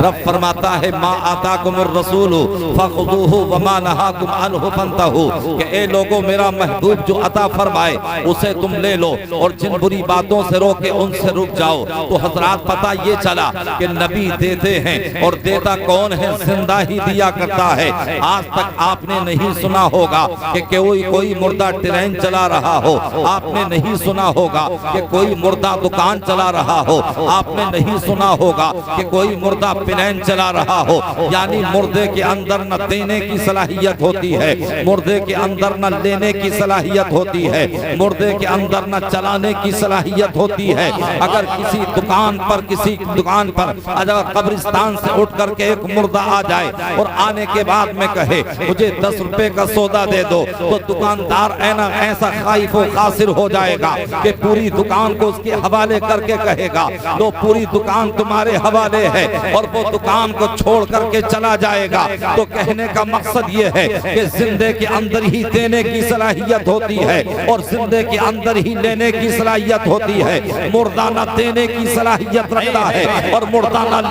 رب فرماتا ہے ما آتاکم الرسول فخذوہ وما نہاکم عنہ فانتہوا، کہ اے لوگوں میرا محبوب جو عطا فرمائے اسے تم لے لو اور جن بری باتوں سے روکے ان سے رک جاؤ۔ تو حضرات پتہ یہ چلا کہ نبی دیتے ہیں، اور دیتا کون ہے؟ زندہ ہی دیا کرتا ہے۔ آج تک آپ نے نہیں سنا ہوگا کہ کوئی مردہ ٹرین چلا رہا ہو، آپ نے نہیں سنا ہوگا کہ کوئی مردہ دکان چلا رہا ہو، آپ نے نہیں سنا ہوگا کہ کوئی مردہ پلین چلا رہا ہو۔ یعنی مردے کے اندر نہ دینے کی صلاحیت ہوتی ہے، مردے کے اندر نہ لینے کی صلاحیت ہوتی ہے، مردے کے اندر نہ چلانے کی صلاحیت ہوتی ہے۔ اگر کسی دکان پر اگر قبرستان سے اٹھ کر کے ایک مردہ آ جائے اور آنے کے بعد میں کہے مجھے 10 روپے کا سودا دے دو، تو دکاندار ایسا خائف و خاسر ہو جائے گا کہ پوری دکان کو اس کے حوالے کر کے کہے گا لو پوری دکان تمہارے حوالے ہے، اور وہ دکان کو چھوڑ کر کے چلا جائے گا۔ تو کہنے کا مقصد یہ ہے کہ زندے کے اندر ہی دینے کی صلاحیت ہوتی ہے اور زندے کے اندر ہی لینے کی صلاحیت ہوتی ہے۔ مردہ نہ دینے کی صلاحیت رکھتا ہے اور مردہ نہ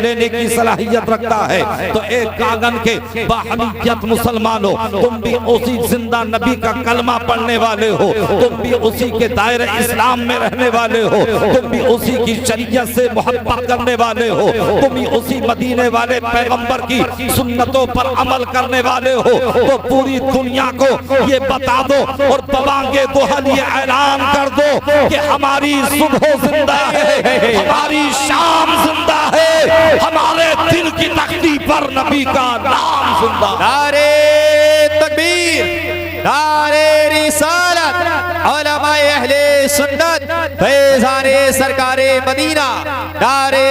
لینے کی صلاحیت رکھتا ہے۔ تو ایک کاغن کے باحمیت مسلمانوں، تم بھی اسی زندہ نبی کا کلمہ پڑھنے والے ہو، تم بھی اسی کے دائرہ اسلام میں رہنے والے ہو، تم بھی اسی کی شریعت سے محبت کرنے والے ہو، تم بھی اسی مدینے والے پیغمبر کی سنتوں پر عمل کرنے والے ہو۔ تو پوری دنیا کو یہ بتا دو اور بوانگے دہل یہ اعلان کر دو کہ ہماری صبح زندہ ہے، ہماری شام زندہ ہے، ہمارے دل کی تختی پر نبی کا نام زندہ ہے۔ نعرہ تکبیر، نعرہ رسالت، علماء اہل سنت، فیضان سرکار مدینہ، نعرہ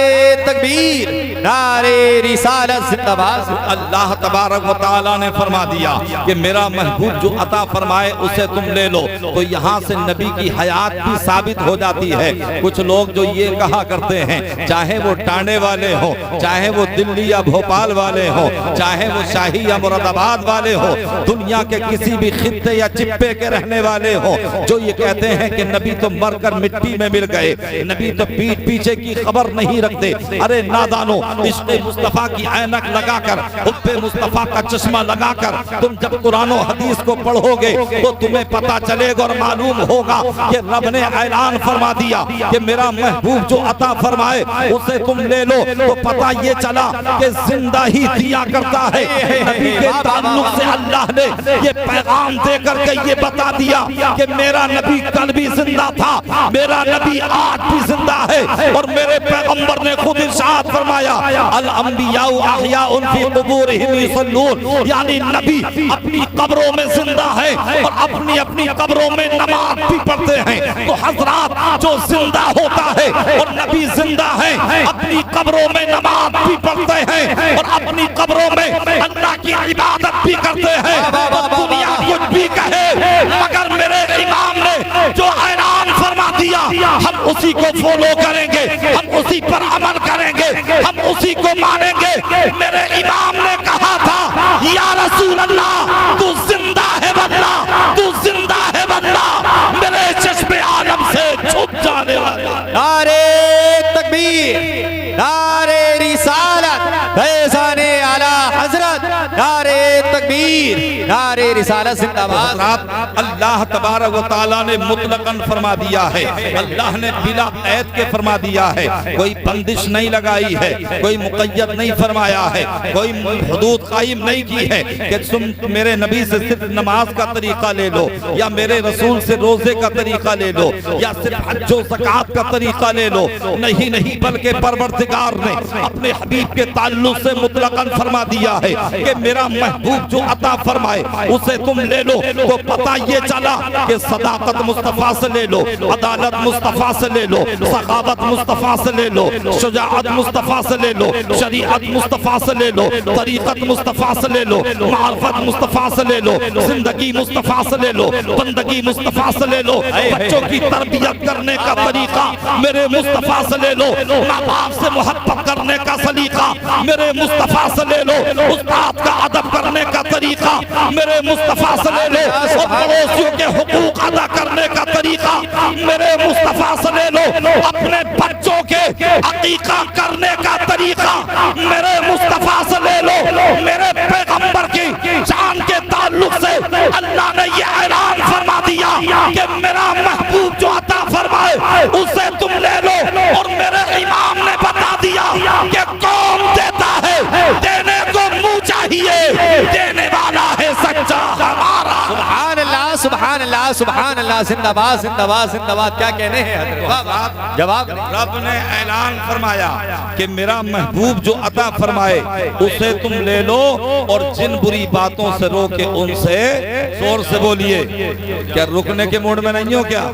تکبیر، نعرہ رسالت زندہ باد۔ اللہ تبارک و تعالیٰ نے فرما دیا کہ میرا محبوب جو عطا فرمائے اسے تم لے لو۔ تو یہاں سے نبی کی حیات بھی ثابت ہو جاتی ہے۔ کچھ لوگ جو یہ کہا کرتے ہیں، چاہے وہ ٹانڈے والے ہوں، چاہے وہ دلی یا بھوپال والے ہوں، چاہے وہ شاہی یا مراد آباد والے ہوں، دنیا کے کسی بھی خطے یا چپے کے رہنے والے ہوں، جو یہ کہتے ہیں کہ نبی تو مر کر مٹی میں مل گئے، نبی تو پیٹ پیچھے کی خبر نہیں رکھتے۔ ارے نادانو، عشق مصطفیٰ کی عینک لگا کر، حب مصطفیٰ کا چشمہ لگا کر تم جب قرآن و حدیث کو پڑھو گے تو تمہیں پتا چلے گا اور معلوم ہوگا کہ رب نے اعلان فرما دیا کہ میرا محبوب جو عطا فرمائے اسے تم لے لو۔ تو پتا یہ چلا کہ زندہ ہی دیا کرتا ہے۔ نبی کے تعلق سے اللہ نے یہ پیغام دے کر کے یہ بتا دیا کہ میرا نبی کل بھی زندہ تھا، میرا نبی آج بھی زندہ ہے، اور میرے پیغمبر نے خود ارشاد فرمایا الانبیاء احیاء فی قبورہم یصلون، یعنی نبی اپنی قبروں میں زندہ ہے اور اپنی اپنی قبروں میں نماز بھی پڑھتے ہیں۔ تو حضرات جو زندہ ہوتا ہے اور نبی زندہ ہے، اپنی قبروں میں نماز بھی پڑھتے ہیں اور اپنی قبروں میں اللہ کی عبادت بھی کرتے ہیں۔ دنیا کچھ بھی کہے مگر میرے امام نے جو اعلان فرما دیا ہم اسی کو فالو کریں گے، ہم اسی پر عمل کریں گے، ہم اسی کو مانیں گے۔ میرے امام نے کہا تھا یا رسول اللہ تو زندہ ہے واللہ، تو زندہ ہے واللہ، میرے چشم عالم سے چھپ جانے والا۔ نعرہ تکبیر، نعرہ رسالت، فیضان اعلی حضرت، نعرہ تکبیر، نعرہ رسالت زندہ باد۔ اللہ تبارک و تعالیٰ نے مطلقاً فرما دیا ہے، اللہ نے بلا قید کے فرما دیا ہے، کوئی بندش نہیں لگائی ہے، کوئی مقید نہیں فرمایا ہے، کوئی حدود قائم نہیں کی ہے کہ تم میرے نبی سے صرف نماز کا طریقہ لے لو، یا میرے رسول سے روزے کا طریقہ لے لو، یا صرف حج و زکوٰۃ کا طریقہ لے لو۔ نہیں بلکہ پروردگار نے اپنے حبیب کے تعلق سے مطلقاً فرما دیا ہے کہ میرا محبوب جو عطا فرمائے اسے تم لے لو۔ تو پتہ یہ چلا کہ صداقت مصطفیٰ سے لے لو، عدالت مصطفیٰ سے لے لو، سخاوت مصطفیٰ سے لے لو، شجاعت مصطفیٰ سے لے لو، شریعت مصطفیٰ سے لے لو، طریقت مصطفیٰ سے لے لو، معرفت مصطفیٰ سے لے لو، زندگی مصطفیٰ سے لے لو، بندگی مصطفیٰ سے لے لو، بچوں کی تربیت کرنے کا طریقہ میرے مصطفیٰ سے لے لو، ماں باپ سے محبت کرنے کا سلیقہ میرے مصطفیٰ سے لے لو، استاد کا ادب کرنے کا طریقہ میرے مصطفیٰ سے لے لو، اور پڑوسیوں کے حقوق ادا کرنے کا طریقہ میرے مصطفیٰ سے لے لو، اپنے بچوں کے عقیقہ کرنے کا طریقہ طریقہ میرے مصطفیٰ سے لے لو، میرے پیغمبر کی جان کے تعلق سے اللہ نے یہ اعلان فرما دیا کہ میرا محبوب جو عطا فرمائے اسے تم لے لو، اور میرے امام نے بتا دیا کہ کون دیتا ہے، دینے کو منہ چاہیے، دینے والا ہے سچا ہمارا۔ سبحان اللہ سبحان اللہ سبحان اللہ، زندہ باد زندہ باد زندہ باد، کیا کہنے ہیں حضرت؟ جواب رب نے اعلان فرمایا کہ میرا محبوب جو عطا فرمائے اسے تم لے لو، اور جن بری باتوں سے روکے ان سے، زور سے بولیے، کیا رکنے کے موڈ میں نہیں ہو کیا؟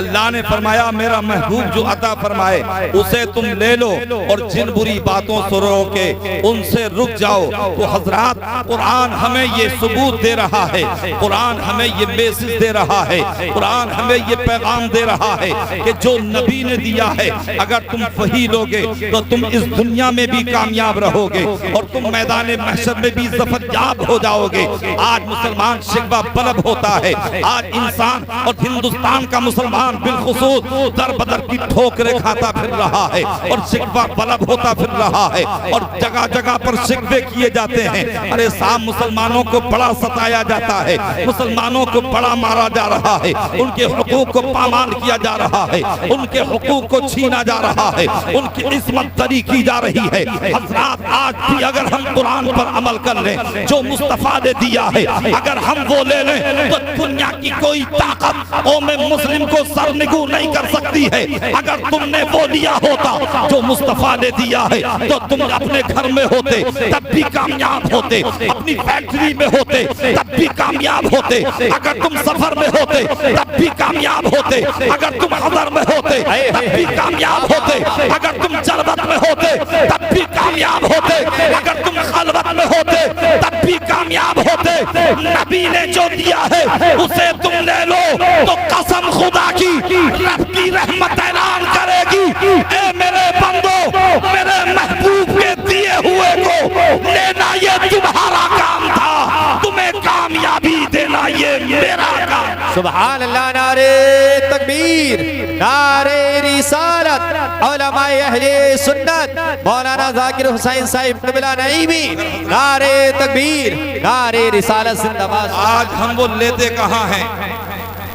اللہ نے فرمایا میرا محبوب جو عطا فرمائے اسے تم لے لو، اور جن بری باتوں سے روکے ان سے رک جاؤ۔ تو حضرات قرآن ہمیں یہ ثبوت دے رہا ہے، قرآن ہمیں یہ میسج دے رہا ہے، قرآن ہمیں یہ پیغام دے رہا ہے کہ جو نبی نے دیا ہے اگر تم وہی لوگے تو تم اس دنیا میں بھی کامیاب رہو گے، اور تم میدان محشر میں بھی ظفر یاب ہو جاؤ گے۔ آج مسلمان شکوہ طلب ہوتا ہے، آج انسان اور ہندوستان کا مسلمان بالخصوص در بدر کی ٹھوکریں کھاتا پھر رہا ہے، اور شکوہ طلب ہوتا پھر رہا ہے، اور جگہ جگہ پر شکوے کیے جاتے ہیں۔ ارے صاحب مسلمانوں کو بڑا ستایا جاتا ہے، مسلمانوں کو بڑا مارا جا رہا ہے، ان کے حقوق کو پامال کیا جا رہا ہے، ان کے حقوق کو چھینا جا رہا ہے، ان کی عصمت دری کی جا رہی ہے۔ حضرات آج بھی اگر ہم قرآن پر عمل کر لیں جو مصطفیٰ نے دیا ہے، اگر ہم وہ لے لیں تو دنیا کی کوئی طاقت قوم مسلم کو سرنگو نہیں کر سکتی ہے۔ اگر تم نے وہ لیا ہوتا جو مصطفیٰ نے دیا ہے تو تم اپنے گھر میں ہوتے تب بھی کامیاب ہوتے، اپنی فیکٹری میں ہوتے تب بھی کامیاب ہوتے، اگر تم سفر میں ہوتے تب بھی کامیاب ہوتے، اگر تم حضر میں ہوتے تب بھی کامیاب ہوتے، اگر تم جلوت میں ہوتے تب بھی کامیاب ہوتے، اگر تم خلوت میں ہوتے تب بھی کامیاب ہوتے۔ نبی نے جو دیا ہے اسے تم لے لو تو قسم خدا کی رب کی رحمت اعلان کرے گی، اے میرے بندو میرے محبوب کے دیے ہوئے کو لینا یہ تمہارا کام تھا، تمہیں کامیابی دینا یہ میرا کام۔ سبحان اللہ، نعرے تکبیر، نعرے رسالت، علماء اہل سنت مولانا ذاکر حسین صاحب قبلہ نعیمی، نعرے تکبیر، نعرے رسالت زندہ باد۔ آج ہم وہ لیتے کہاں ہیں؟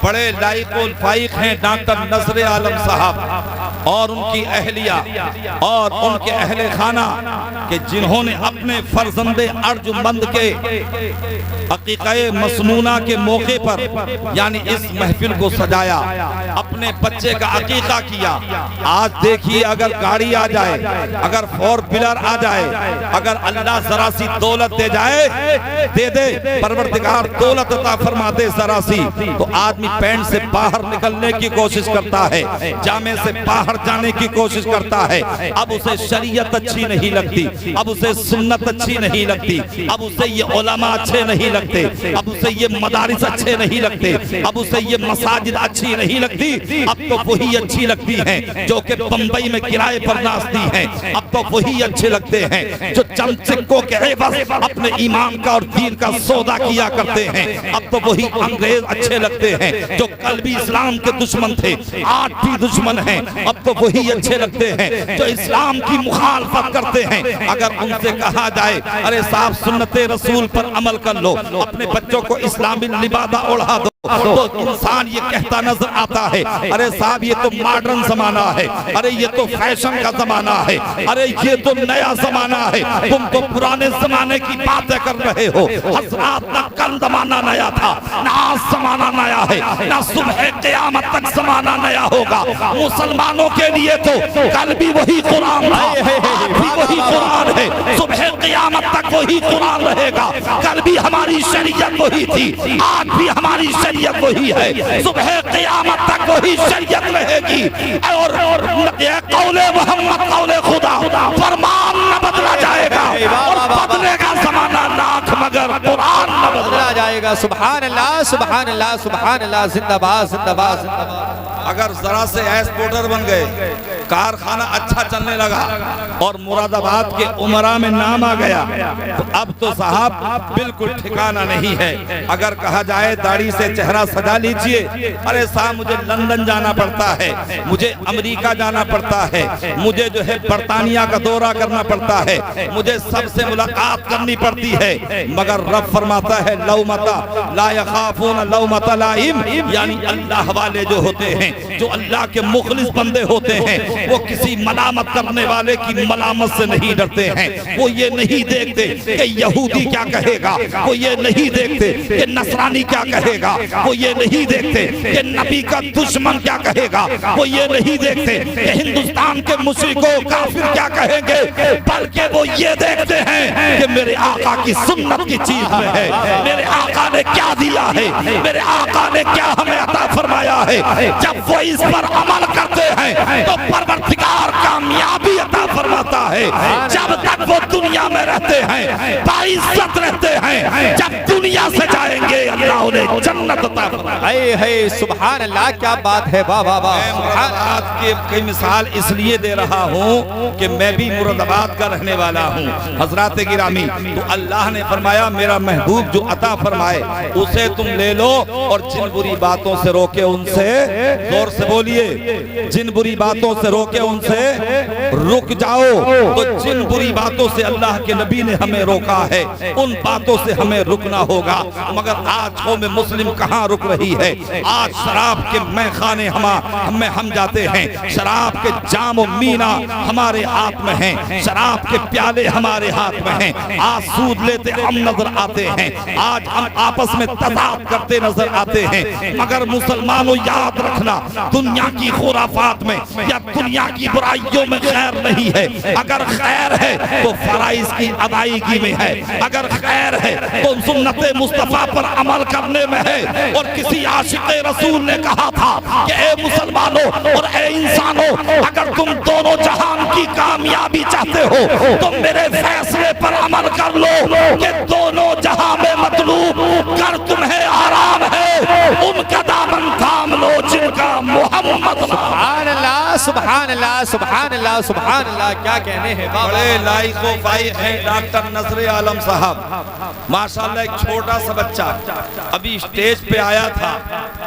بڑے لائق الفائق ہیں ڈاکٹر نصر عالم صاحب اور ان کی اہلیہ اور ان کے اہل خانہ کہ جنہوں نے اپنے فرزند ارجمند کے عقیقہ مسنونہ کے موقع پر یعنی اس محفل کو سجایا، اپنے بچے کا عقیقہ کیا۔ آج دیکھیے اگر گاڑی آ جائے، اگر فور ویلر آ جائے، اگر اللہ ذرا سی دولت دے جائے، دے دے پروردگار دولت عطا فرما دے ذرا سی، تو آدمی پینٹ سے باہر نکلنے کی کوشش کرتا ہے، جامع سے باہر جانے کی کوشش کرتا ہے۔ اب اسے شریعت اچھی نہیں لگتی، اب اسے سنت اچھی نہیں لگتی، اب اسے یہ علماء اچھے نہیں لگتے، اب اسے یہ مدارس اچھے نہیں لگتے، اب اسے یہ مساجد اچھی نہیں لگتی۔ اب تو وہی اچھی لگتی ہیں جو کہ بمبئی میں کرائے پر ناچتی ہیں، اب تو وہی اچھے لگتے ہیں جو چند سکوں کے عوض اپنے ایمان کا اور دین کا سودا کیا کرتے ہیں، اب تو وہی انگریز اچھے لگتے ہیں جو کل بھی اسلام کے دشمن تھے آج بھی دشمن ہیں، اب تو وہی اچھے لگتے ہیں جو اسلام کی مخالفت کرتے ہیں۔ اگر ان سے کہا جائے ارے صاحب سنت رسول پر عمل کر لو، اپنے بچوں کو اسلامی لبادہ اوڑھا دو، تو انسان یہ کہتا نظر آتا ہے ارے صاحب یہ تو ماڈرن زمانہ ہے، ارے یہ تو فیشن کا زمانہ ہے، ارے یہ تو نیا زمانہ ہے، تم تو پرانے زمانے کی باتیں کر رہے ہو۔ حضرات نہ کل زمانہ نیا تھا، نہ آج زمانہ نیا ہے، نہ صبح قیامت تک زمانہ نیا ہوگا۔ مسلمانوں کے لیے تو کل بھی وہی قرآن تھا، آج بھی وہی قرآن ہے، صبح قیامت تک وہی قرآن رہے گا۔ کل بھی ہماری شریعت وہی تھی، آج بھی ہماری شریعت وہی ہے، صبح قیامت تک وہی شریعت رہے گی۔ اور یہ قول محمد قول خدا، فرمان نہ بدلا جائے گا، اور بدلے گا زمانہ لاکھ مگر قرآن نہ بدلا جائے گا۔ سبحان اللہ سبحان اللہ سبحان اللہ، زندہ باد زندہ باد زندہ باد۔ اگر ذرا سے ایس پورٹر بن گئے کارخانہ اچھا چلنے لگا اور مراد آباد کے عمرہ میں نام آ گیا تو اب تو صاحب بالکل ٹھکانہ نہیں ہے. اگر کہا جائے داڑھی سے چہرہ سجا لیجئے, ارے صاحب مجھے لندن جانا پڑتا ہے, مجھے امریکہ جانا پڑتا ہے, مجھے جو ہے برطانیہ کا دورہ کرنا پڑتا ہے, مجھے سب سے ملاقات کرنی پڑتی ہے. مگر رب فرماتا ہے لومتا لا یخافون لومتا لائم, یعنی اللہ والے جو ہوتے ہیں, جو اللہ کے مخلص بندے ہوتے ہیں, وہ کسی ملامت کرنے والے کی ملامت سے نہیں ڈرتے ہیں. وہ یہ نہیں دیکھتے کہ یہودی کیا کہے گا, وہ یہ نہیں دیکھتے کہ نصرانی کیا کہے گا, وہ یہ نہیں دیکھتے کہ نبی کا دشمن کیا کہے گا, وہ یہ نہیں دیکھتے کہ ہندوستان کے مشرکوں کافر کیا کہیں گے, بلکہ وہ یہ دیکھتے ہیں کہ میرے آقا کی سنت کی چیز میں ہے, میرے آقا نے کیا دیا ہے, میرے آقا نے کیا ہمیں عطا فرمایا ہے. جب وہ اس پر عمل کرتے ہیں تو پروردگار کامیابی عطا فرماتا ہے. جب تک وہ دنیا میں رہتے ہیں باعزت رہتے ہیں, جب دنیا سے جائیں گے اللہ انہیں جنت عطا فرمائے. ہے سبحان اللہ, کیا بات ہے, واہ واہ واہ. مراد آباد کی کئی مثال اس لیے دے رہا ہوں کہ میں بھی مراد آباد کا رہنے والا ہوں. حضرات گرامی, تو اللہ نے فرمایا میرا محبوب جو عطا فرمائے اسے تم لے لو, اور جن بری باتوں سے روکے ان سے, زور سے بولیے, جن بری باتوں سے روکے ان سے رک جاؤ. تو جن بری باتوں سے اللہ کے نبی نے ہمیں روکا ہے ان باتوں سے ہمیں رکنا ہوگا. مگر آج قوم مسلم کہاں رک رہی ہے؟ آج شراب کے میخانے ہم جاتے ہیں, شراب کے جام و مینا ہمارے ہاتھ میں ہیں, شراب کے پیالے ہمارے ہاتھ میں ہیں. آج سود لیتے ہم نظر آتے ہیں, آج ہم آپس میں تضاد کرتے نظر آتے ہیں. مگر مسلمانوں یاد رکھنا, دنیا کی خرافات میں یا دنیا کی برائیوں میں خیر نہیں ہے. اگر خیر ہے تو فرائض کی ادائیگی میں ہے, اگر خیر ہے تو سنت مصطفیٰ پر عمل کرنے میں ہے. اور کسی عاشق رسول نے کہا تھا کہ اے مسلمانوں اور اے انسانوں, اگر تم دونوں جہان کی کامیابی چاہتے ہو تو میرے فیصلے پر عمل کر لو کہ دونوں جہاں میں مطلوب کر تمہیں آرام ہے, ان کا دامن تھام لو جن کا محمد. سبحان اللہ سبحان اللہ سبحان اللہ سبحان اللہ, کیا کہنے ہیں. بڑے لائق و فائق ہیں ڈاکٹر نصر عالم صاحب, ماشاءاللہ. ایک چھوٹا سا بچہ ابھی اسٹیج پہ آیا تھا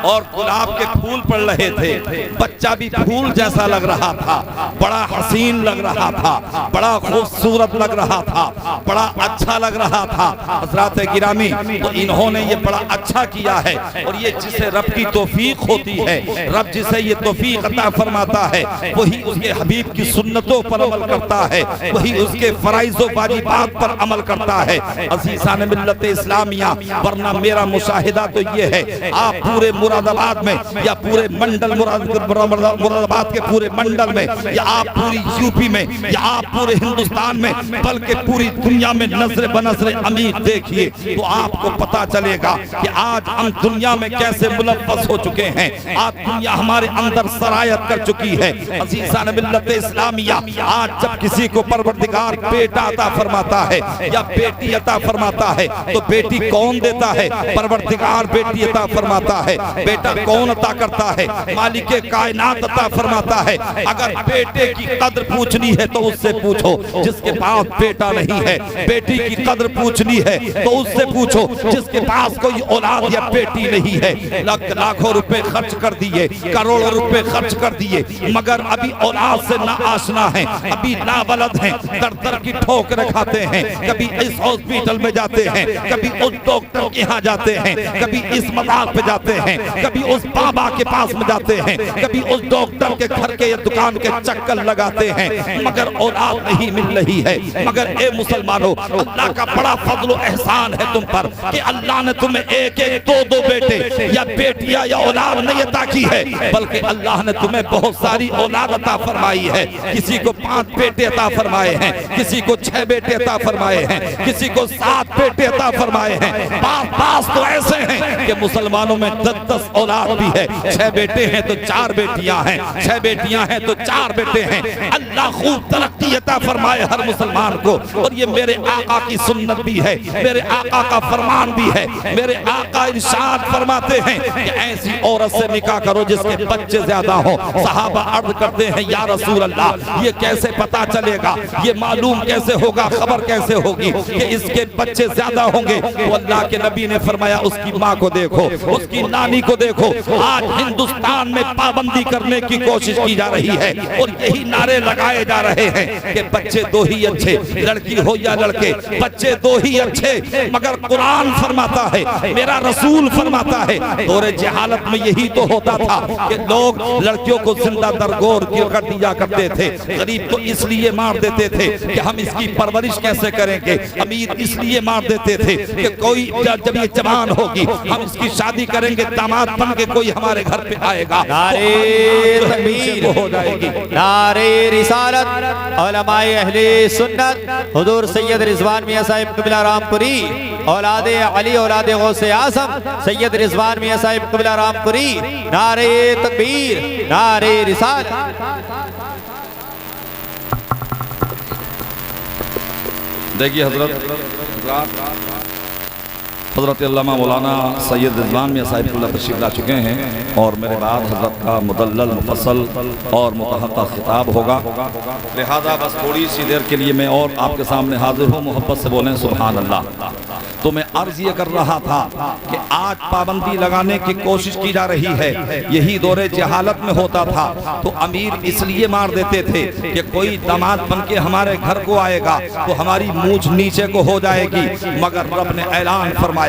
اور گلاب کے پھول پڑ رہے تھے. بچہ بھی پھول جیسا لگ رہا تھا, بڑا حسین لگ رہا تھا, بڑا خوبصورت لگ رہا تھا, بڑا اچھا لگ رہا تھا. حضرات گرامی, تو انہوں نے یہ بڑا اچھا کیا ہے. اور یہ جسے رب کی توفیق ہوتی ہے, رب جسے یہ توفیق عطا فرماتا ہے, وہی اس کے حبیب کی سنتوں پر عمل کرتا ہے, وہی اس کے فرائض و واجبات پر عمل کرتا ہے. عزیزان ملت اسلامیہ, ورنہ میرا مشاہدہ تو یہ ہے, آپ پورے مراد آباد میں یا پورے منڈل مراد آباد کے پورے منڈل میں, یا آپ پوری یو پی میں, یا آپ پورے ہندوستان میں, بلکہ پوری دنیا میں نظر بنظر امیر دیکھیے تو آپ کو پتا چلے گا کہ آج ہم دنیا میں کیسے ملوث ہو چکے ہیں. آج دنیا ہمارے اندر سرایت کر چکی ہے. عزیزان ملت اسلامیہ, آج جب کسی کو پروردگار بیٹا عطا فرماتا ہے یا بیٹی عطا فرماتا ہے تو بیٹی کون دیتا ہے؟ پروردگار بیٹی عطا فرماتا ہے. بیٹا کون عطا کرتا ہے؟ مالک کائنات عطا فرماتا ہے. اگر بیٹے کی قدر پوچھنی ہے تو اس سے پوچھو جس کے پاس بیٹا نہیں ہے. بیٹی کی قدر پوچھنی ہے تو اس سے پوچھو جس کے پاس کوئی اولاد یا بیٹی نہیں ہے. لاکھوں روپے خرچ کر دیے, کروڑوں روپے خرچ کر دیے, مگر ابھی اولاد سے نہ آشنا ہیں, ابھی نابلد ہیں, در در کی ٹھوکریں کھاتے ہیں. کبھی اس ہاسپٹل میں جاتے ہیں, کبھی اس ڈاکٹر کے ہاں جاتے ہیں, کبھی اس مدار پہ جاتے ہیں, کبھی اس بابا کے پاس میں جاتے ہیں, کبھی اس ڈاکٹر کے گھر کے یا دکان کے چکر لگاتے ہیں, مگر اولاد نہیں مل رہی ہے. مگر اے مسلمانوں, اللہ کا بڑا فضل و احسان ہے تم پر کہ اللہ نے تمہیں ایک ایک دو بیٹے یا بیٹیاں یا اولاد نہیں عطا کی ہے, بلکہ اللہ نے تمہیں بہت ساری اولاد عطا فرمائی ہے. کسی کو 5 بیٹے عطا فرمائے ہیں, کسی کو 6 بیٹے عطا فرمائے ہیں, کسی کو 7 بیٹے عطا فرمائے ہیں. بعض تو ایسے ہیں کہ مسلمانوں میں 10 اولاد بھی ہے, 6 بیٹے ہیں تو 4 بیٹیاں ہیں, 6 بیٹیاں ہیں تو 4 بیٹے ہیں. اللہ خوب ترقی عطا فرمائے ہر مسلمان کو. اور یہ میرے آقا کی سنت بھی ہے, میرے آقا کا فرمان بھی ہے. میرے آقا ارشاد فرماتے ہیں کہ ایسی عورت سے نکاح کرو جس کے بچے زیادہ ہوں. صحابہ عرض کرتے ہیں یا رسول اللہ یہ کیسے پتا چلے گا، یہ معلوم کیسے ہوگا، خبر کیسے ہوگی کہ اس کے بچے زیادہ ہوں گے؟ تو اللہ کے نبی نے فرمایا اس کی ماں کو دیکھو، اس کی نانی کو دیکھو۔ آج ہندوستان میں پابندی کرنے کی کوشش کی جا رہی ہے اور یہی نعرے لگائے جا رہے ہیں کہ بچے دو ہی اچھے، لڑکی ہو یا لڑکے، بچے دو ہی اچھے۔ مگر قرآن فرماتا ہے، میرا رسول فرماتا ہے، دور جہالت میں یہی تو ہوتا تھا کہ لوگ لڑکیوں کو زندہ درگور کر دیا کرتے تھے، غریب کو اس لیے مار دیتے تھے کہ ہم اس کی پرورش کیسے کریں گے، امیر اس لیے مار دیتے تھے کہ کوئی جب یہ جوان ہوگی ہم اس کی شادی کریں گے، داماد بن کے کوئی ہمارے گھر پہ آئے گا، نعرے تکبیر، ہو جائے گی۔ نعرے رسالت، علماء اہل سنت حضور سید رضوان میاں صاحب قبلہ رام پوری، اولاد علی اولاد غوث اعظم سید رضوان میاں صاحب قبلہ رام پوری، نعرے تکبیر، نعرے رسالت۔ دیکھیے حضرت علامہ مولانا سید رضوان میاں صاحب اللہ تشریف لا چکے ہیں اور میرے بعد حضرت کا مدلل مفصل اور متحقہ خطاب ہوگا، لہذا بس تھوڑی سی دیر کے لیے میں اور آپ کے سامنے حاضر ہوں، محبت سے بولیں سبحان اللہ۔ تو میں عرض یہ کر رہا تھا کہ آج پابندی لگانے کی کوشش کی جا رہی ہے، یہی دور جہالت میں ہوتا تھا تو امیر اس لیے مار دیتے تھے کہ کوئی داماد بن کے ہمارے گھر کو آئے گا تو ہماری مونچھ نیچے کو ہو جائے گی، مگر رب نے اعلان فرمایا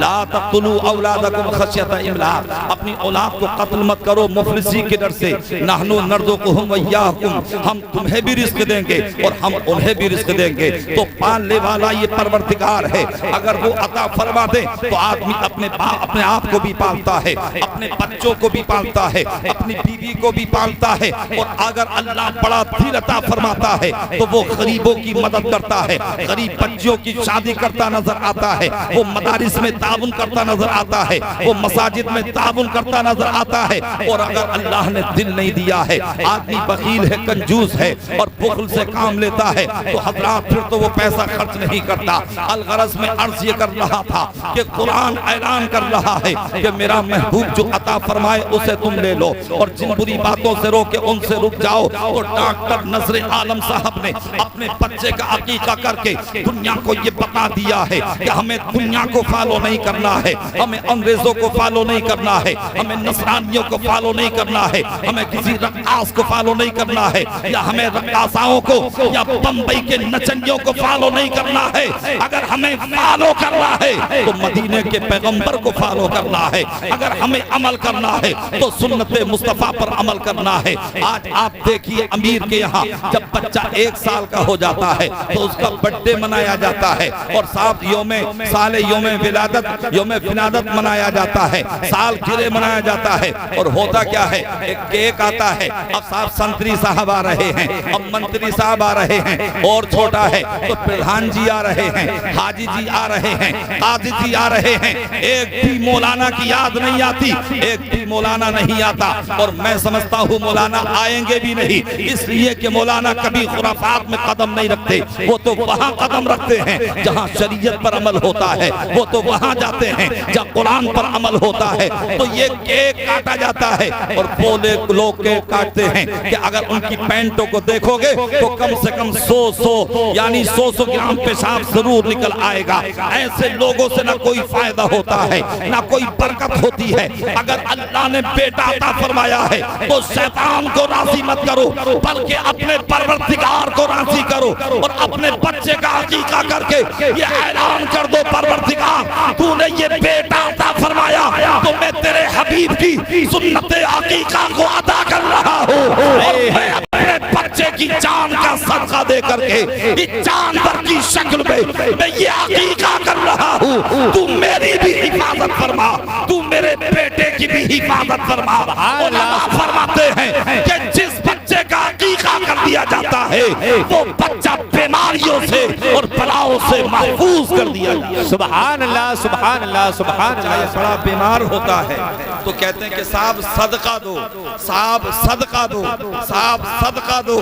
لا تقتلوا اولادکم خشیۃ املاق، اپنی اولاد کو قتل مت کرو مفلسی کے ڈر سے، نحن نرزقہم وایاکم، ہم تمہیں بھی رزق دیں گے اور ہم انہیں بھی رزق دیں گے۔ تو پالنے والا یہ پروردگار ہے، اگر وہ عطا فرما دے تو آدمی اپنے آپ کو بھی پالتا ہے، اپنے بچوں کو بھی پالتا ہے، اپنی بیوی کو بھی پالتا ہے، اور اگر اللہ بڑا دل عطا فرماتا ہے تو وہ غریبوں کی مدد کرتا ہے، غریب بچوں کی شادی کرتا نظر آتا ہے، وہ مدارس میں تعاون کرتا نظر آتا ہے، وہ مساجد میں تعاون کرتا نظر آتا ہے۔ اور اگر اللہ نے دل نہیں دیا ہے، آدمی بخیل ہے، کنجوس ہے اور بخل سے کام لیتا ہے تو حضرات پھر تو وہ پیسہ خرچ نہیں کرتا۔ الغرض میں عرض یہ کر رہا تھا کہ قرآن اعلان کر رہا ہے کہ میرا محبوب جو عطا فرمائے اسے تم لے لو اور جن بری باتوں سے روکے ان سے رک جاؤ۔ اور ڈاکٹر نصر عالم صاحب نے اپنے بچے کا عقیقہ کر کے دنیا کو یہ بتا دیا ہے کہ ہمیں دنیا کو فالو نہیں کرنا ہے، ہمیں انگریزوں کو فالو نہیں کرنا ہے، ہمیں نصرانیوں کو فالو نہیں کرنا ہے، ہمیں کسی رقاص کو فالو نہیں کرنا ہے، یا ہمیں رقاصاؤں کو یا بمبئی کے نچنیوں کو فالو نہیں کرنا ہے۔ اگر ہمیں فالو کرنا ہے تو مدینے کے پیغمبر کو فالو کرنا ہے، اگر ہمیں عمل کرنا ہے تو سنت مصطفیٰ پر عمل کرنا ہے۔ آج آپ دیکھیے امیر کے یہاں جب بچہ 1 سال کا ہو جاتا ہے تو اس کا برتھ ڈے منایا جاتا ہے اور صاحب یوم ولادت یوم ولادت منایا جاتا ہے، سال گرے منایا جاتا ہے۔ اور ہوتا کیا ہے، ایک کیک آتا ہے، اب صاحب سنتری صاحب آ رہے ہیں، اب منتری صاحب آ رہے ہیں، اور چھوٹا ہے تو پردھان جی آ رہے ہیں، حاجی جی آ رہے ہیں، قاضی جی آ رہے ہیں، ایک بھی مولانا کی یاد نہیں آتی، ایک بھی مولانا نہیں آتا، اور میں سمجھتا ہوں مولانا آئیں گے بھی نہیں، اس لیے کہ مولانا کبھی خرافات میں قدم نہیں رکھتے، وہ تو وہاں قدم رکھتے ہیں جہاں شریعت پر عمل ہوتا ہے، وہ تو وہاں جاتے ہیں جہاں قرآن پر عمل ہوتا ہے۔ تو یہ کیک کاٹا جاتا ہے اور وہ لوگ کیک کاٹتے ہیں کہ اگر ان کی پینٹوں کو دیکھو گے تو کم سے کم 100 گرام پیشاب ضرور نکل آئے گا۔ ایسے لوگوں سے نہ کوئی فائدہ ہوتا ہے نہ کوئی برکت ہوتی ہے۔ اگر اللہ نے بیٹا عطا فرمایا ہے تو شیطان کو راضی مت کرو بلکہ اپنے پروردگار کو راضی کرو، اور اپنے بچے کا عقیقہ کر کے یہ اعلان کر دو پروردگار تو نے یہ بیٹا عطا فرمایا تو میں تیرے حبیب کی سنت عقیقہ کو ادا کر رہا ہوں، اور میں اپنے بچے کی جان کا صدقہ دے کر کے اس جانور کی شکل میں یہ عقیقہ کر رہا ہوں، تو میری بھی حفاظت فرما، تو میرے بیٹے کی بھی حفاظت فرما۔ علماء فرماتے ہیں کہ جس بچے کا عقیقہ کر دیا جاتا ہے وہ بچہ بیماریوں سے اور بلاؤں بلاؤں سے محفوظ کر دیا جائے۔ سبحان اللہ سبحان اللہ سبحان چاہے اللہ۔ بڑا بیمار ہوتا ہے تو کہتے ہیں کہ صاحب صدقہ دو، صاحب صدقہ دو، صاحب صدقہ دو۔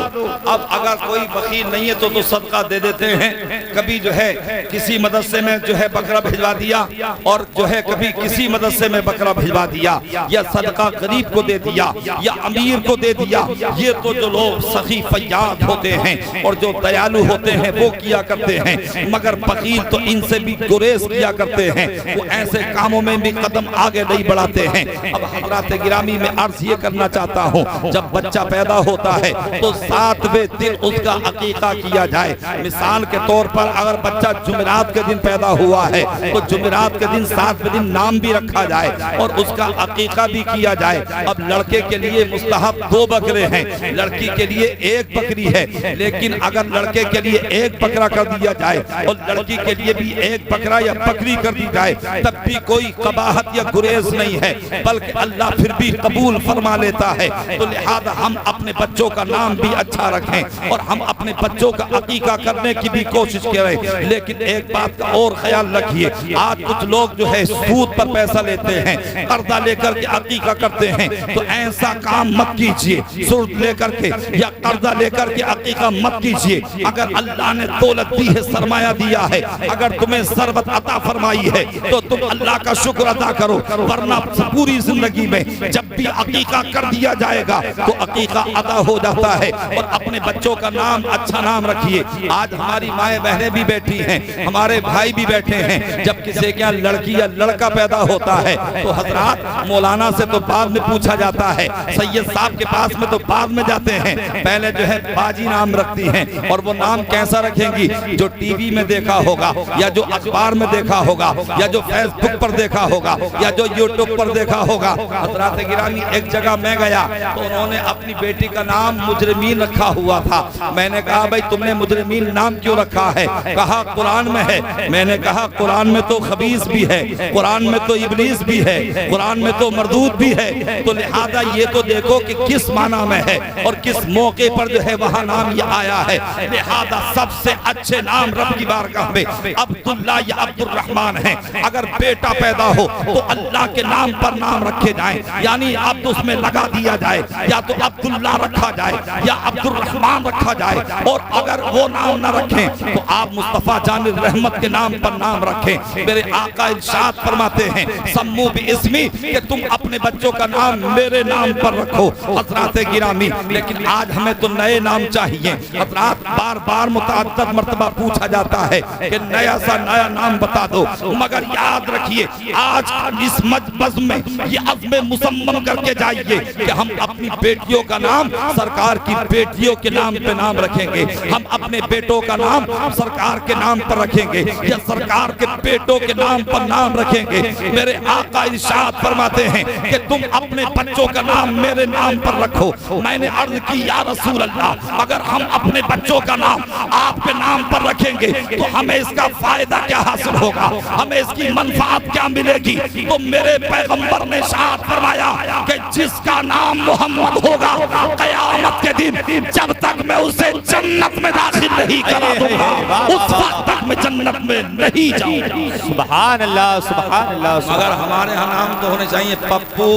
اب اگر کوئی بخیل نہیں ہے تو صدقہ دے دیتے ہیں۔ کبھی جو ہے کسی مدرسے میں جو ہے بکرا بھجوا دیا، اور جو ہے کبھی کسی مدرسے میں بکرا بھجوا دیا، یا صدقہ غریب کو دے دیا، یا امیر کو دے دیا۔ یہ تو جو لوگ سخی فیاض ہوتے ہیں اور جو دیالو ہوتے ہیں وہ کیا کرتے ہیں، مگر بخیل تو ان سے بھی گریز کیا کرتے ہیں، وہ ایسے کاموں میں بھی قدم آگے نہیں بڑھاتے ہیں۔ اب حضرات گرامی میں عرض یہ کرنا چاہتا ہوں، جب بچہ پیدا ہوتا ہے تو 7ویں دن اس کا عقیقہ کیا جائے۔ مثال کے طور پر اگر بچہ جمعرات کے دن پیدا ہوا ہے تو جمعرات کے دن 7ویں دن نام بھی رکھا جائے اور اس کا عقیقہ بھی کیا جائے۔ اب لڑکے کے لیے مستحب 2 بکرے ہیں، لڑکی کے لیے 1 بکری ہے، لیکن اگر لڑکے کے لیے 1 بکرا کر دیا جائے اور لڑکی کے لیے بھی 1 بکرا یا بکری کر دی جائے تب بھی کوئی قباحت یا گریز نہیں ہے، بلکہ اللہ پھر بھی قبول فرما لیتا ہے۔ تو لہذا ہم اپنے بچوں کا نام بھی اچھا رکھیں اور ہم اپنے بچوں کا عقیقہ کرنے کی بھی کوشش کریں۔ لیکن ایک بات کا اور خیال رکھیے، آج کچھ لوگ جو ہے سود پر پیسہ لیتے ہیں، قرضہ لے کر کے عقیقہ کرتے ہیں، تو ایسا کام مت کیجئے۔ سود لے کر کے یا قرضہ لے کر کے عقیقہ مت کیجئے۔ اگر اللہ نے دولت دی ہے، سرمایہ دیا ہے، اگر تمہیں ثروت عطا فرمائی ہے تو تم اللہ کا شکر ادا کرو، ورنہ پوری زندگی میں جب بھی عقیقہ کر دیا جائے گا تو عقیقہ ادا ہو جاتا ہے۔ اور اپنے بچوں کا نام اچھا نام رکھیے۔ آج ہماری مائیں بہنیں بھی بیٹھی ہیں، ہمارے بھائی بھی بیٹھے ہیں، جب کسی کے لڑکی یا لڑکا پیدا ہوتا ہے تو حضرات مولانا سے تو بعد میں پوچھا جاتا ہے، سید صاحب کے پاس میں تو بعد میں جاتے ہیں، پہلے جو ہے باجی نام رکھتی ہیں۔ اور وہ نام کیسا رکھیں گی؟ جو ٹی وی میں دیکھا ہوگا یا جو اخبار میں دیکھا ہوگا یا جو فیس بک پر دیکھا ہوگا یا جو یوٹیوب پر دیکھا ہوگا۔ حضرات گرامی ایک جگہ میں گیا تو انہوں نے اپنی بیٹی کا نام مجرمین رکھا ہوا تھا۔ میں نے کہا بھائی تم نے مجرمین نام کیوں رکھا ہے؟ کہا قرآن میں ہے۔ میں نے کہا قرآن میں تو خبیث بھی ہے، قرآن میں تو ابلیس بھی ہے، قرآن میں تو مردود بھی ہے، تو لہذا یہ تو دیکھو کہ کس معنی میں ہے اور کس موقع پر جو ہے وہاں نام یہ آیا ہے۔ لہذا سب سے اچھے نام رب کی بارگاہ میں عبداللہ یا عبد الرحمن ہیں۔ اگر بیٹا پیدا ہو تو اللہ کے نام پر نام رکھے جائیں، یعنی عبد اس میں لگا دیا جائے، یا تو عبداللہ رکھا جائے یا عبد الرحمن رکھا جائے۔ اور اگر وہ نام نہ رکھیں تو آپ مصطفیٰ جان الرحمت کے نام پر نام رکھیں۔ میرے آقا ارشاد فرماتے ہیں سمو باسمی، کہ تم اپنے بچوں کا نام میرے نام پر رکھو۔ حضرات گرامی لیکن آج ہمیں تو نئے نام چاہیے۔ حضرات بار بار متعدد مرتبہ پوچھا جاتا ہے کہ نیا سا نیا نام بتا دو، مگر یاد رکھیے آج اس مجلس میں یہ عزم مصمم کر کے جائیے کہ ہم اپنی بیٹیوں کا نام سرکار کی بیٹیوں کے نام پہ نام رکھیں گے، ہم اپنے بیٹوں کا نام سرکار کے نام پر رکھیں گے یا سرکار کے بیٹوں کے نام پر نام رکھیں گے۔ میرے آقا ارشاد فرماتے ہیں کہ تم اپنے بچوں کا نام میرے نام پر رکھو۔ میں نے عرض کی یا رسول اللہ اگر ہم اپنے بچوں کا نام آپ کے نام پر رکھیں گے تو ہمیں اس کا فائدہ کیا حاصل ہوگا، ہمیں اس کی منفعت کیا ملے گی؟ تو میرے پیغمبر نے ارشاد فرمایا کہ جس کا نام محمد ہوگا قیامت کے دن جب تک میں اسے جنت میں داخل نہیں کرا دوں گا اس وقت تک میں جنت میں نہیں جاؤں گا۔ سبحان اللہ سبحان اللہ۔ مگر ہمارے ہاں نام تو ہونے چاہیے پپو،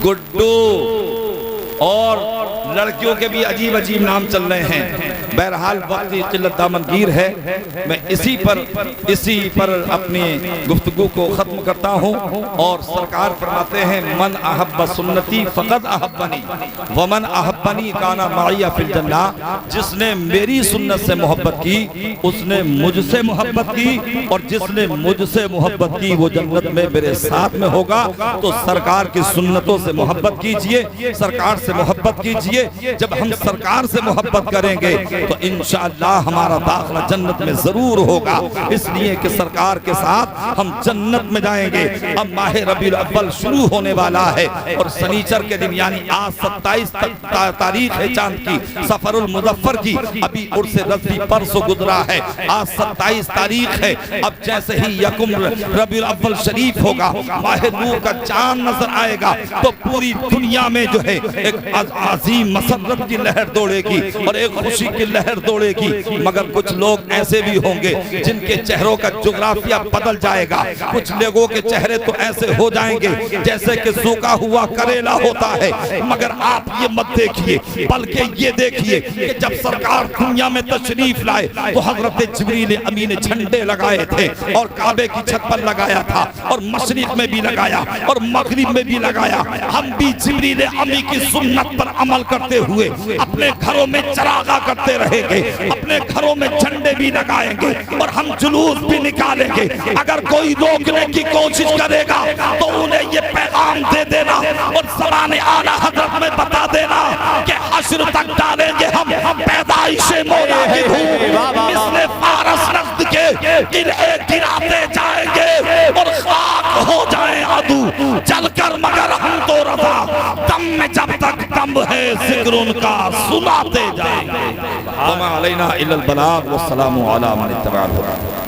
گڈو، اور لڑکیوں کے بھی عجیب عجیب نام چل رہے ہیں۔ بہرحال وقت قلت دامنگیر ہے، میں اسی پر اپنی گفتگو کو ختم کرتا ہوں۔ اور سرکار فرماتے ہیں من احب سنتی فقد احبنی ومن احبنی کان معی فی الجنہ، جس نے میری سنت سے محبت کی اس نے مجھ سے محبت کی، اور جس نے مجھ سے محبت کی وہ جنت میں میرے ساتھ میں ہوگا۔ تو سرکار کی سنتوں سے محبت کیجئے، سرکار سے محبت کیجئے۔ جب ہم سرکار سے محبت کریں گے تو انشاءاللہ ہمارا داخلہ جنت میں ضرور ہوگا، اس لیے کہ سرکار کے ساتھ ہم جنت میں جائیں گے۔ اب ماہ ربیع الاول شروع ہونے والا ہے اور سنیچر کے دن یعنی آج 27 تاریخ ہے چاند کی، سفر المظفر کی، ابھی عرس رجبی پرسوں گزرا ہے، آج 27 تاریخ ہے۔ اب جیسے ہی یکم ربیع الاول شریف ہوگا، ماہ نور کا چاند نظر آئے گا تو پوری دنیا میں جو ہے ایک عظیم مسرت کی لہر دوڑے گی اور ایک خوشی کی لہر دوڑے گی، مگر کچھ لوگ ایسے بھی ہوں گے جن کے چہروں کا جغرافیہ بدل جائے گا، کچھ لوگوں کے چہرے تو ایسے ہو جائیں گے جیسے کہ سوکھا ہوا کریلا ہوتا ہے، مگر آپ یہ مت دیکھیے بلکہ یہ دیکھیے کہ جب سرکار دنیا میں تشریف لائے تو حضرت جبریل امین نے جھنڈے لگائے تھے اور کعبے کی چھت پر لگایا تھا اور مشرق میں بھی لگایا اور مغرب میں بھی لگایا۔ ہم بھی جبریل امی کی سنت پر عمل کرتے ہوئے اپنے گھروں میں چراغاں کرتے رہیں گے، اپنے گھروں میں جھنڈے بھی لگائیں گے اور ہم جلوس بھی نکالیں گے۔ اگر کوئی روکنے کی کوشش کرے گا تو انہیں یہ پیغام دے دینا اور زبان اعلیٰ حضرت میں بتا دینا کہ حشر تک ڈالیں گے ہم پیدائش مولا کی دھوم، مثل فارس نقد کے قلعے گراتے جائیں گے اور خاک ہو جائیں عدو جل کر، مگر ہم تو رضا دم میں جب تک دم ہے ذکر ان کا سناتے جائیں گے۔ وما علینا الا البلاغ والسلام علی من اتبع الہدی۔